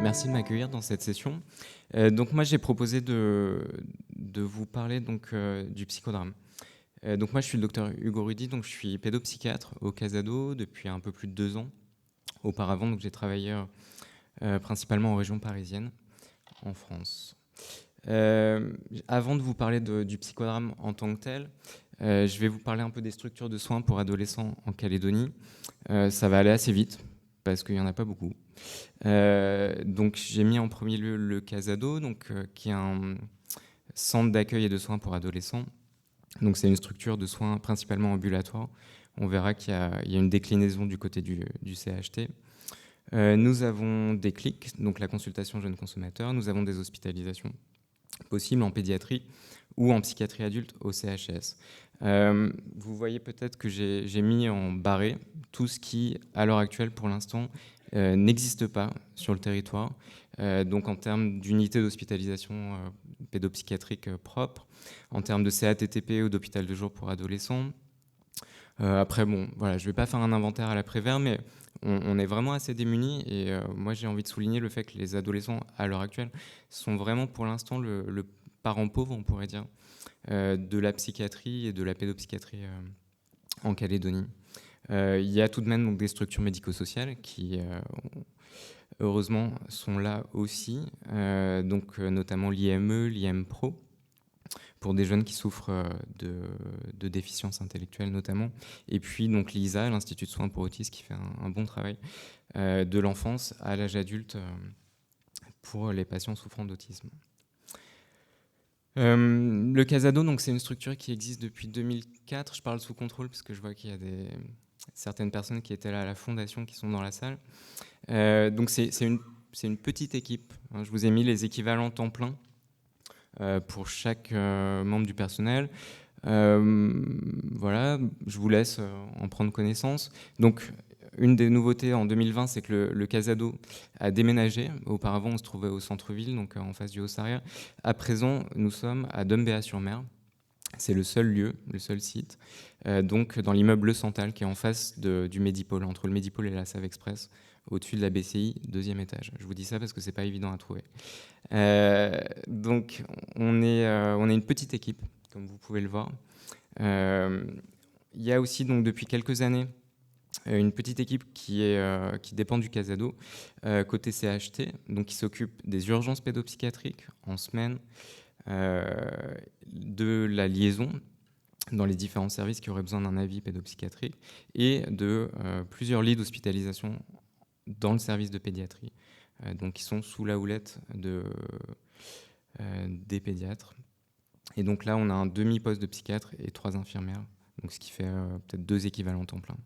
Merci de m'accueillir dans cette session. Donc moi, j'ai proposé de vous parler donc, du psychodrame. Donc moi, je suis le docteur Hugo Rudy, donc je suis pédopsychiatre au Casado depuis un peu plus de 2 ans. Auparavant, donc, j'ai travaillé principalement en région parisienne, en France. Avant de vous parler du psychodrame en tant que tel, je vais vous parler un peu des structures de soins pour adolescents en Calédonie. Ça va aller assez vite, parce qu'il n'y en a pas beaucoup. Donc j'ai mis en premier lieu le Casado, donc, qui est un centre d'accueil et de soins pour adolescents. Donc c'est une structure de soins principalement ambulatoire. On verra qu'il y a une déclinaison du côté du CHT. Nous avons des clics, donc la consultation jeune consommateur. Nous avons des hospitalisations possibles en pédiatrie ou en psychiatrie adulte au CHS. Vous voyez peut-être que j'ai mis en barré tout ce qui, à l'heure actuelle, pour l'instant, n'existe pas sur le territoire. Donc en termes d'unités d'hospitalisation pédopsychiatrique propre, en termes de CATTP ou d'hôpital de jour pour adolescents. Après, bon, voilà, je ne vais pas faire un inventaire à l'après-vert, mais on est vraiment assez démunis. Et moi, j'ai envie de souligner le fait que les adolescents, à l'heure actuelle, sont vraiment pour l'instant le parent pauvre, on pourrait dire, de la psychiatrie et de la pédopsychiatrie en Calédonie. Il y a tout de même donc, des structures médico-sociales qui, heureusement, sont là aussi, donc notamment l'IME, l'IMPRO, pour des jeunes qui souffrent de déficience intellectuelle notamment, et puis donc l'ISA, l'Institut de soins pour autisme, qui fait un bon travail de l'enfance à l'âge adulte pour les patients souffrant d'autisme. Le Casado, donc c'est une structure qui existe depuis 2004. Je parle sous contrôle parce que je vois qu'il y a certaines personnes qui étaient là à la fondation qui sont dans la salle. Donc c'est une petite équipe. Je vous ai mis les équivalents temps plein pour chaque membre du personnel. Voilà, je vous laisse en prendre connaissance. Donc, une des nouveautés en 2020, c'est que le Casado a déménagé. Auparavant, on se trouvait au centre-ville, donc en face du Haut-Sarrière. À présent, nous sommes à Dombéa-sur-Mer. C'est le seul lieu, le seul site, donc dans l'immeuble Le Santal, qui est en face du Medipôle, entre le Medipôle et la Save Express, au-dessus de la BCI, 2e étage. Je vous dis ça parce que c'est pas évident à trouver. Donc, on est une petite équipe, comme vous pouvez le voir. Il y a aussi, donc, depuis quelques années, une petite équipe qui dépend du Casado, côté CHT, donc qui s'occupe des urgences pédopsychiatriques en semaine, de la liaison dans les différents services qui auraient besoin d'un avis pédopsychiatrique et de plusieurs lits d'hospitalisation dans le service de pédiatrie, donc qui sont sous la houlette des pédiatres. Et donc là, on a un demi-poste de psychiatre et 3 infirmières, donc ce qui fait peut-être 2 équivalents temps plein.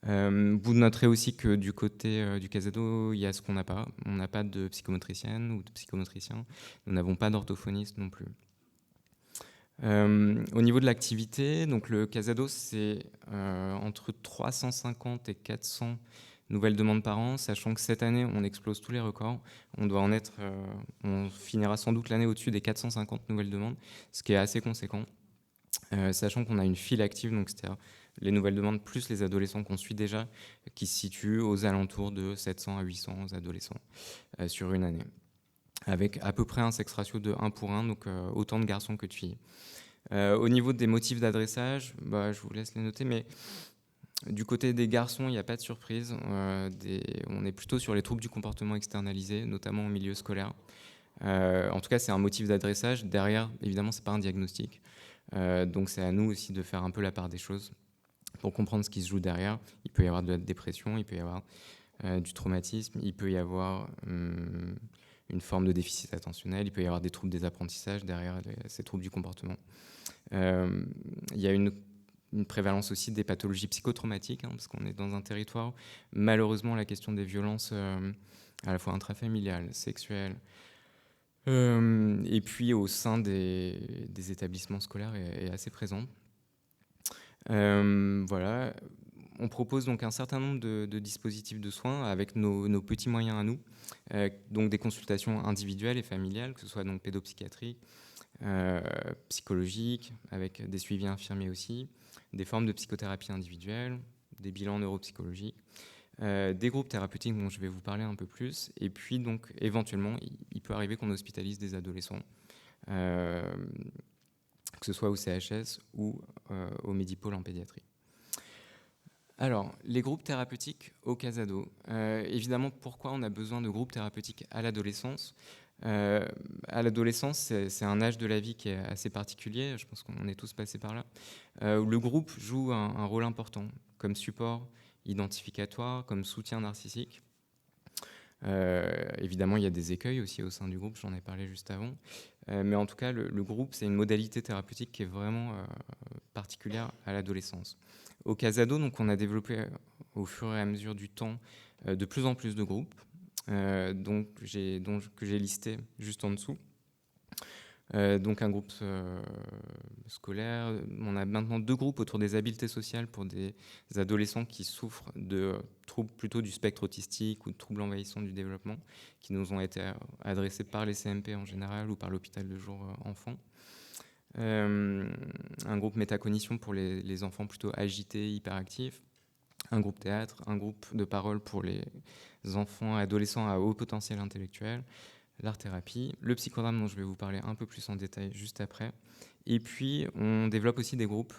Vous noterez aussi que du côté du Casado, il y a ce qu'on n'a pas. On n'a pas de psychomotricienne ou de psychomotricien. Nous n'avons pas d'orthophoniste non plus. Au niveau de l'activité, donc le Casado, c'est entre 350 et 400 nouvelles demandes par an, sachant que cette année, on explose tous les records. On finira sans doute l'année au-dessus des 450 nouvelles demandes, ce qui est assez conséquent, sachant qu'on a une file active, donc c'est-à-dire les nouvelles demandes plus les adolescents qu'on suit déjà, qui se situent aux alentours de 700 à 800 adolescents sur une année, avec à peu près un sexe ratio de 1 pour 1, donc autant de garçons que de filles. Au niveau des motifs d'adressage, je vous laisse les noter, mais du côté des garçons, il n'y a pas de surprise. On est plutôt sur les troubles du comportement externalisé, notamment au milieu scolaire. En tout cas, c'est un motif d'adressage. Derrière, évidemment, ce n'est pas un diagnostic. Donc c'est à nous aussi de faire un peu la part des choses pour comprendre ce qui se joue derrière. Il peut y avoir de la dépression, il peut y avoir du traumatisme, il peut y avoir une forme de déficit attentionnel, il peut y avoir des troubles des apprentissages derrière ces troubles du comportement. Il y a une prévalence aussi des pathologies psychotraumatiques, parce qu'on est dans un territoire, malheureusement, la question des violences à la fois intrafamiliales, sexuelles, et puis au sein des établissements scolaires est assez présente. Voilà. On propose donc un certain nombre de dispositifs de soins avec nos petits moyens à nous, donc des consultations individuelles et familiales, que ce soit donc pédopsychiatrie, psychologiques, avec des suivis infirmiers aussi, des formes de psychothérapie individuelle, des bilans neuropsychologiques, des groupes thérapeutiques dont je vais vous parler un peu plus, et puis donc éventuellement, il peut arriver qu'on hospitalise des adolescents, que ce soit au CHS ou au Medipôle en pédiatrie. Alors, les groupes thérapeutiques au Casado. Évidemment, pourquoi on a besoin de groupes thérapeutiques à l'adolescence ? À l'adolescence, c'est un âge de la vie qui est assez particulier, je pense qu'on est tous passés par là, où le groupe joue un rôle important, comme support identificatoire, comme soutien narcissique. Évidemment, il y a des écueils aussi au sein du groupe, j'en ai parlé juste avant. Mais en tout cas, le groupe, c'est une modalité thérapeutique qui est vraiment particulière à l'adolescence. Au Casado, donc, on a développé au fur et à mesure du temps de plus en plus de groupes, que j'ai listé juste en dessous. Donc un groupe scolaire. On a maintenant 2 groupes autour des habiletés sociales pour des adolescents qui souffrent de troubles plutôt du spectre autistique ou de troubles envahissants du développement, qui nous ont été adressés par les CMP en général ou par l'hôpital de jour enfant. Un groupe métacognition pour les enfants plutôt agités, hyperactifs. Un groupe théâtre, un groupe de parole pour les enfants et adolescents à haut potentiel intellectuel, l'art-thérapie, le psychodrame dont je vais vous parler un peu plus en détail juste après. Et puis, on développe aussi des groupes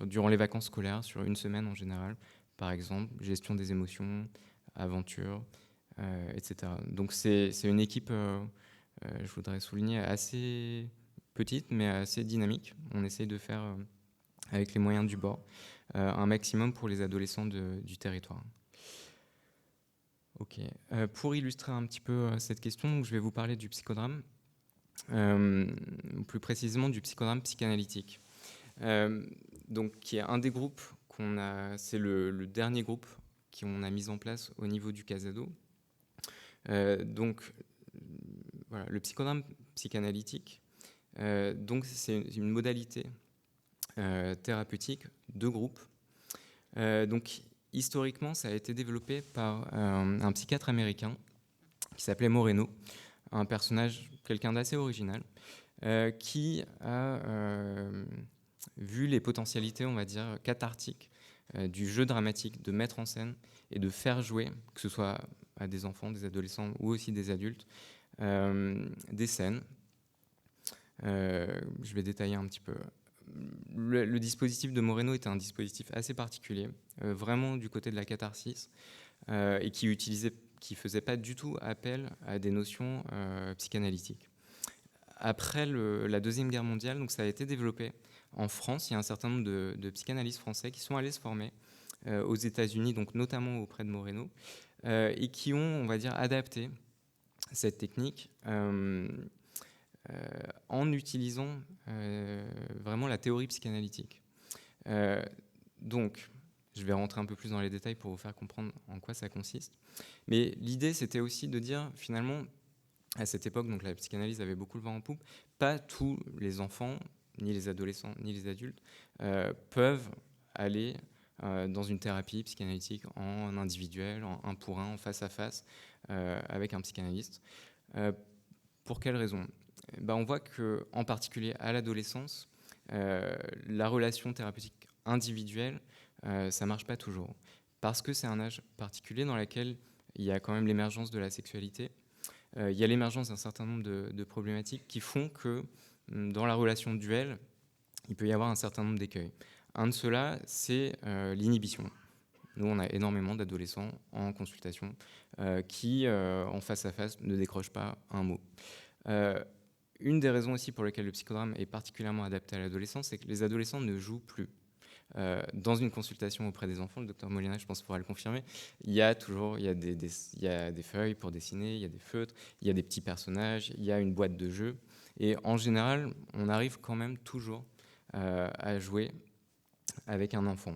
durant les vacances scolaires, sur une semaine en général. Par exemple, gestion des émotions, aventure, etc. Donc, c'est une équipe, je voudrais souligner, assez petite, mais assez dynamique. On essaye de faire, avec les moyens du bord, un maximum pour les adolescents du territoire. Ok. Pour illustrer un petit peu cette question, donc, je vais vous parler du psychodrame, plus précisément du psychodrame psychanalytique, donc, qui est un des groupes qu'on a, c'est le dernier groupe qu'on a mis en place au niveau du Casado. Voilà, le psychodrame psychanalytique, donc c'est une modalité thérapeutique de groupe. Donc, historiquement, ça a été développé par un psychiatre américain qui s'appelait Moreno, un personnage, quelqu'un d'assez original, qui a vu les potentialités, on va dire, cathartiques du jeu dramatique, de mettre en scène et de faire jouer, que ce soit à des enfants, des adolescents ou aussi des adultes, des scènes. Je vais détailler un petit peu. Le dispositif de Moreno était un dispositif assez particulier, vraiment du côté de la catharsis, et qui faisait pas du tout appel à des notions psychanalytiques. Après la Deuxième Guerre mondiale, donc ça a été développé en France. Il y a un certain nombre de psychanalystes français qui sont allés se former aux États-Unis, donc notamment auprès de Moreno, et qui ont, on va dire, adapté cette technique en utilisant vraiment la théorie psychanalytique. Donc, je vais rentrer un peu plus dans les détails pour vous faire comprendre en quoi ça consiste. Mais l'idée, c'était aussi de dire, finalement, à cette époque, donc la psychanalyse avait beaucoup le vent en poupe, pas tous les enfants, ni les adolescents, ni les adultes, peuvent aller dans une thérapie psychanalytique en individuel, en un pour un, en face à face, avec un psychanalyste. Pour quelles raisons ? On voit qu'en particulier à l'adolescence, la relation thérapeutique individuelle, ça ne marche pas toujours. Parce que c'est un âge particulier dans lequel il y a quand même l'émergence de la sexualité. Il y a l'émergence d'un certain nombre de problématiques qui font que dans la relation duel, il peut y avoir un certain nombre d'écueils. Un de ceux-là, c'est l'inhibition. Nous, on a énormément d'adolescents en consultation qui, en face à face, ne décrochent pas un mot. Une des raisons aussi pour lesquelles le psychodrame est particulièrement adapté à l'adolescence, c'est que les adolescents ne jouent plus. Dans une consultation auprès des enfants, le docteur Molina, je pense, pourra le confirmer, il y a des feuilles pour dessiner, il y a des feutres, il y a des petits personnages, il y a une boîte de jeux. Et en général, on arrive quand même toujours à jouer avec un enfant.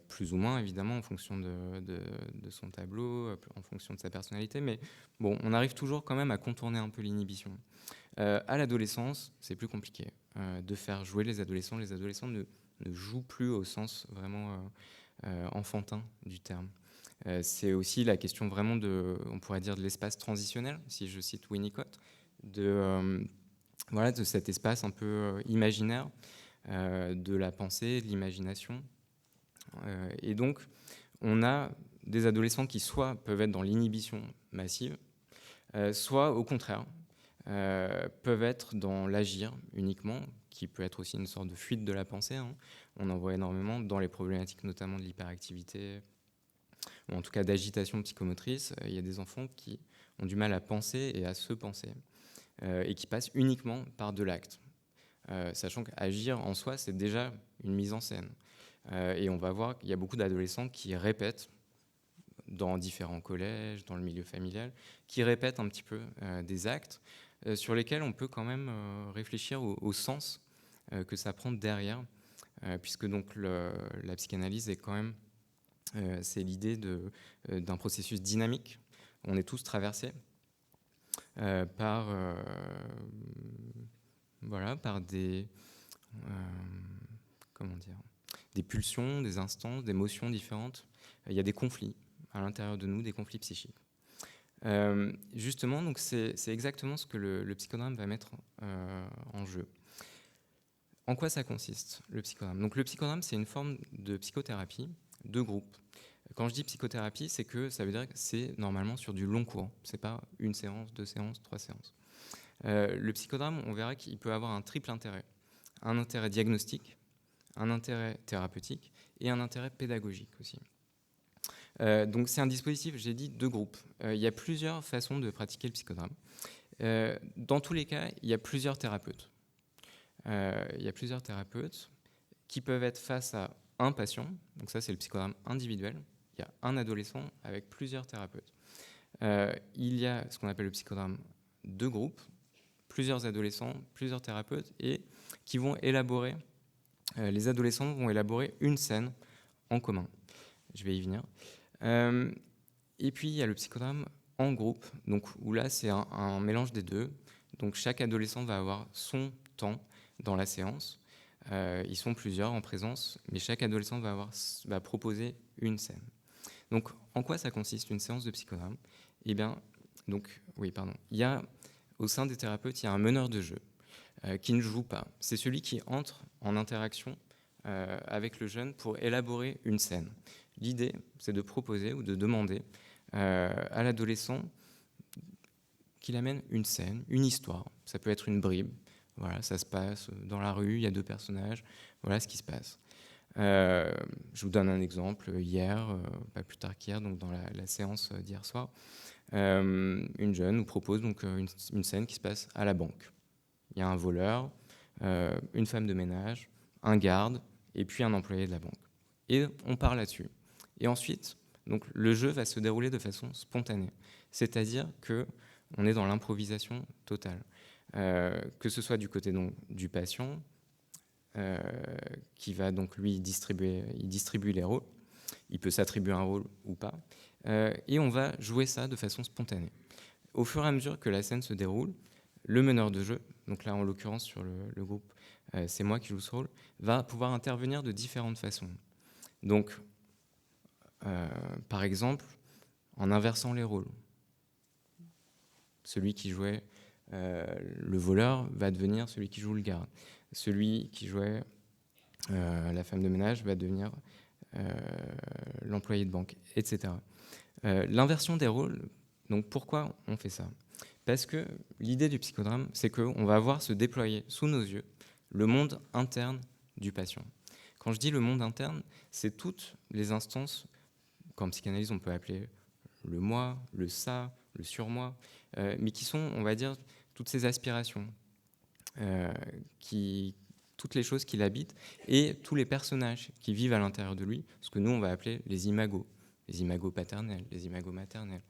Plus ou moins, évidemment, en fonction de son tableau, en fonction de sa personnalité. Mais bon, on arrive toujours quand même à contourner un peu l'inhibition. À l'adolescence, c'est plus compliqué de faire jouer les adolescents. Les adolescents ne jouent plus au sens vraiment enfantin du terme. C'est aussi la question vraiment on pourrait dire, de l'espace transitionnel, si je cite Winnicott. voilà, de cet espace un peu imaginaire, de la pensée, de l'imagination. Et donc, on a des adolescents qui soit peuvent être dans l'inhibition massive, soit au contraire, peuvent être dans l'agir uniquement, qui peut être aussi une sorte de fuite de la pensée, hein. On en voit énormément dans les problématiques notamment de l'hyperactivité, ou en tout cas d'agitation psychomotrice. Il y a des enfants qui ont du mal à penser et à se penser, et qui passent uniquement par de l'acte. Sachant qu'agir en soi, c'est déjà une mise en scène. Et on va voir qu'il y a beaucoup d'adolescents qui répètent dans différents collèges, dans le milieu familial, qui répètent un petit peu des actes sur lesquels on peut quand même réfléchir au sens que ça prend derrière, puisque donc la psychanalyse est quand même, c'est l'idée d'un processus dynamique. On est tous traversés par des comment dire, des pulsions, des instances, des émotions différentes. Il y a des conflits à l'intérieur de nous, des conflits psychiques. Justement, donc c'est exactement ce que le psychodrame va mettre en jeu. En quoi ça consiste, le psychodrame? Donc le psychodrame, c'est une forme de psychothérapie de groupe. Quand je dis psychothérapie, c'est que ça veut dire que c'est normalement sur du long cours. C'est pas une séance, 2 séances, 3 séances. Le psychodrame, on verra qu'il peut avoir un triple intérêt. Un intérêt diagnostique, un intérêt thérapeutique et un intérêt pédagogique aussi. Donc c'est un dispositif, j'ai dit, de groupe. Il y a plusieurs façons de pratiquer le psychodrame. Dans tous les cas, il y a plusieurs thérapeutes. Qui peuvent être face à un patient. Donc ça, c'est le psychodrame individuel. Il y a un adolescent avec plusieurs thérapeutes. Il y a ce qu'on appelle le psychodrame de groupe, plusieurs adolescents, plusieurs thérapeutes, et qui vont élaborer, les adolescents vont élaborer une scène en commun. Je vais y venir. Et puis, il y a le psychodrame en groupe, donc, où là, c'est un mélange des deux. Donc, chaque adolescent va avoir son temps dans la séance. Ils sont plusieurs en présence, mais chaque adolescent va proposer une scène. Donc, en quoi ça consiste, une séance de psychodrame? Eh bien, au sein des thérapeutes, il y a un meneur de jeu qui ne joue pas. C'est celui qui entre en interaction avec le jeune pour élaborer une scène. L'idée, c'est de proposer ou de demander à l'adolescent qu'il amène une scène, une histoire. Ça peut être une bribe. Voilà, ça se passe dans la rue, il y a 2 personnages. Voilà ce qui se passe. Je vous donne un exemple. Hier, pas plus tard qu'hier, donc dans la séance d'hier soir, une jeune nous propose donc une scène qui se passe à la banque. Il y a un voleur, une femme de ménage, un garde et puis un employé de la banque. Et on part là-dessus. Et ensuite, donc, le jeu va se dérouler de façon spontanée. C'est-à-dire qu'on est dans l'improvisation totale. Que ce soit du côté donc, du patient, qui va donc lui il distribue les rôles. Il peut s'attribuer un rôle ou pas. Et on va jouer ça de façon spontanée. Au fur et à mesure que la scène se déroule, le meneur de jeu, donc là en l'occurrence sur le groupe, c'est moi qui joue ce rôle, va pouvoir intervenir de différentes façons. Donc, par exemple, en inversant les rôles. Celui qui jouait le voleur va devenir celui qui joue le garde. Celui qui jouait la femme de ménage va devenir l'employé de banque, etc. L'inversion des rôles, donc pourquoi on fait ça? Parce que l'idée du psychodrame, c'est qu'on va voir se déployer sous nos yeux le monde interne du patient. Quand je dis le monde interne, c'est toutes les instances qu'en psychanalyse on peut appeler le moi, le ça, le surmoi, mais qui sont, on va dire, toutes ces aspirations, toutes les choses qui l'habitent, et tous les personnages qui vivent à l'intérieur de lui, ce que nous on va appeler les imagos paternels, les imagos maternels,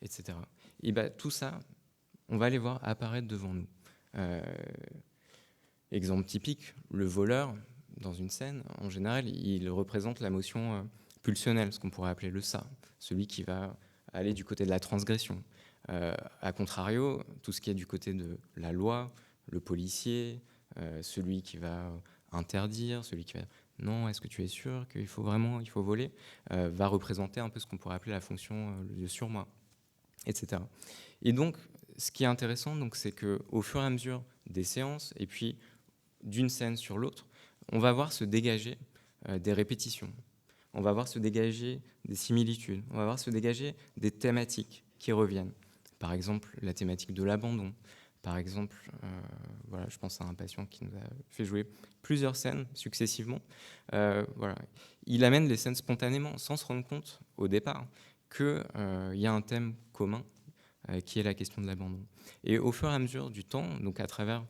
etc. Et bien tout ça, on va les voir apparaître devant nous. Exemple typique, le voleur, dans une scène, en général, il représente la motion pulsionnelle, ce qu'on pourrait appeler le ça, celui qui va aller du côté de la transgression. A contrario, tout ce qui est du côté de la loi, le policier, celui qui va interdire, celui qui va non, est-ce que tu es sûr qu'il faut voler, va représenter un peu ce qu'on pourrait appeler la fonction de surmoi, etc. Et donc, ce qui est intéressant, donc, c'est qu'au fur et à mesure des séances, et puis d'une scène sur l'autre, on va voir se dégager des répétitions, on va voir se dégager des similitudes, on va voir se dégager des thématiques qui reviennent. Par exemple, la thématique de l'abandon. Par exemple, voilà, je pense à un patient qui nous a fait jouer plusieurs scènes successivement. Voilà. Il amène les scènes spontanément, sans se rendre compte au départ qu'il y a un thème commun qui est la question de l'abandon. Et au fur et à mesure du temps, donc à travers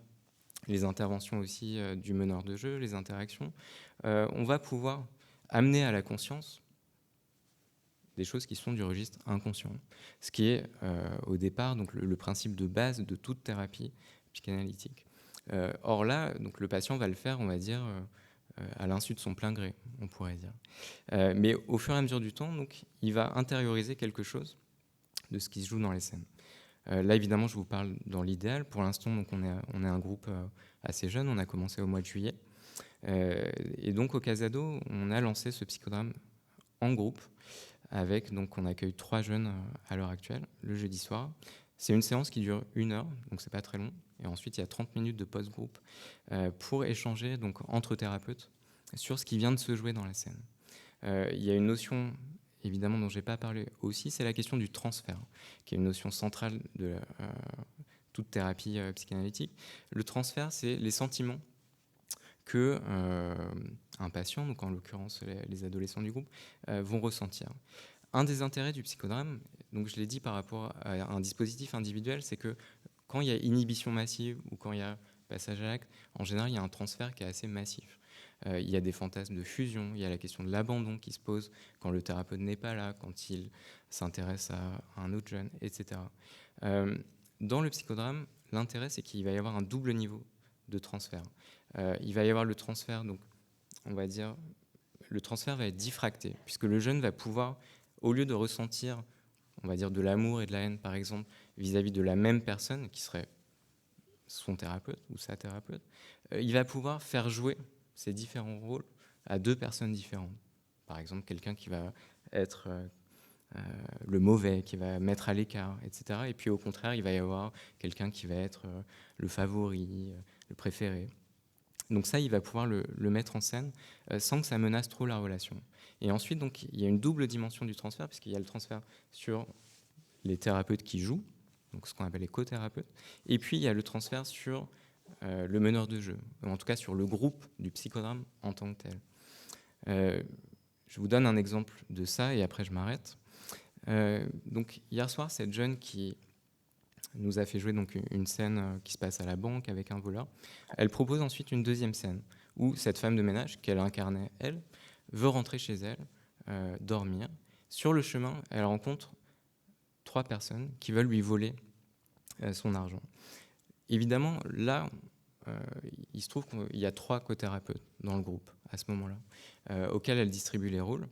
les interventions aussi du meneur de jeu, les interactions, on va pouvoir amener à la conscience des choses qui sont du registre inconscient, ce qui est au départ donc le principe de base de toute thérapie psychanalytique. Or là, donc le patient va le faire, on va dire, à l'insu de son plein gré, on pourrait dire. Mais au fur et à mesure du temps, donc, il va intérioriser quelque chose de ce qui se joue dans les scènes. Là, évidemment, je vous parle dans l'idéal. Pour l'instant, donc, on est un groupe assez jeune, on a commencé au mois de juillet. Et donc, au Casado, on a lancé ce psychodrame en groupe, avec, donc, on accueille 3 jeunes à l'heure actuelle, le jeudi soir. C'est une séance qui dure 1 heure, donc c'est pas très long. Et ensuite, il y a 30 minutes de post-groupe pour échanger donc, entre thérapeutes sur ce qui vient de se jouer dans la scène. Il y a une notion, évidemment, dont je n'ai pas parlé aussi, c'est la question du transfert, qui est une notion centrale de toute thérapie psychanalytique. Le transfert, c'est les sentiments que un patient, donc en l'occurrence les adolescents du groupe, vont ressentir. Un des intérêts du psychodrame, donc je l'ai dit par rapport à un dispositif individuel, c'est que quand il y a inhibition massive ou quand il y a passage à l'acte, en général, il y a un transfert qui est assez massif. Il y a des fantasmes de fusion, il y a la question de l'abandon qui se pose quand le thérapeute n'est pas là, quand il s'intéresse à un autre jeune, etc. Dans le psychodrame, l'intérêt, c'est qu'il va y avoir un double niveau de transfert. Il va y avoir le transfert, donc on va dire, le transfert va être diffracté, puisque le jeune va pouvoir, au lieu de ressentir, on va dire, de l'amour et de la haine, par exemple, vis-à-vis de la même personne, qui serait son thérapeute ou sa thérapeute, il va pouvoir faire jouer ces différents rôles à 2 personnes différentes. Par exemple, quelqu'un qui va être le mauvais, qui va mettre à l'écart, etc. Et puis au contraire, il va y avoir quelqu'un qui va être le favori, le préféré. Donc ça, il va pouvoir le mettre en scène sans que ça menace trop la relation. Et ensuite, donc, il y a une double dimension du transfert, puisqu'il y a le transfert sur les thérapeutes qui jouent, donc ce qu'on appelle les co-thérapeutes, et puis il y a le transfert sur le meneur de jeu, ou en tout cas sur le groupe du psychodrame en tant que tel. Je vous donne un exemple de ça, et après je m'arrête. Donc hier soir, cette jeune qui nous a fait jouer donc une scène qui se passe à la banque avec un voleur, elle propose ensuite une deuxième scène où cette femme de ménage qu'elle incarnait, elle, veut rentrer chez elle, dormir. Sur le chemin, elle rencontre 3 personnes qui veulent lui voler son argent. Évidemment, là, il se trouve qu'il y a 3 co-thérapeutes dans le groupe à ce moment-là, auxquels elle distribue les rôles.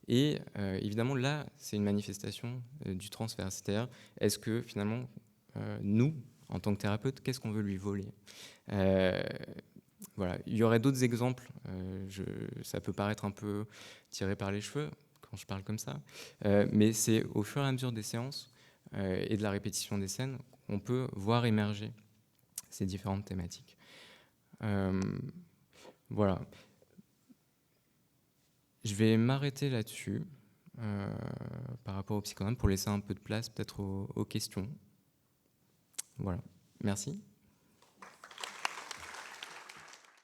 Et évidemment, là, c'est une manifestation du transfert. C'est-à-dire, est-ce que finalement, nous, en tant que thérapeute, qu'est-ce qu'on veut lui voler ? Voilà. Il y aurait d'autres exemples. Ça peut paraître un peu tiré par les cheveux quand je parle comme ça, mais c'est au fur et à mesure des séances et de la répétition des scènes qu'on peut voir émerger ces différentes thématiques. Voilà. Je vais m'arrêter là-dessus par rapport au psychodrame pour laisser un peu de place peut-être aux questions. Voilà. Merci.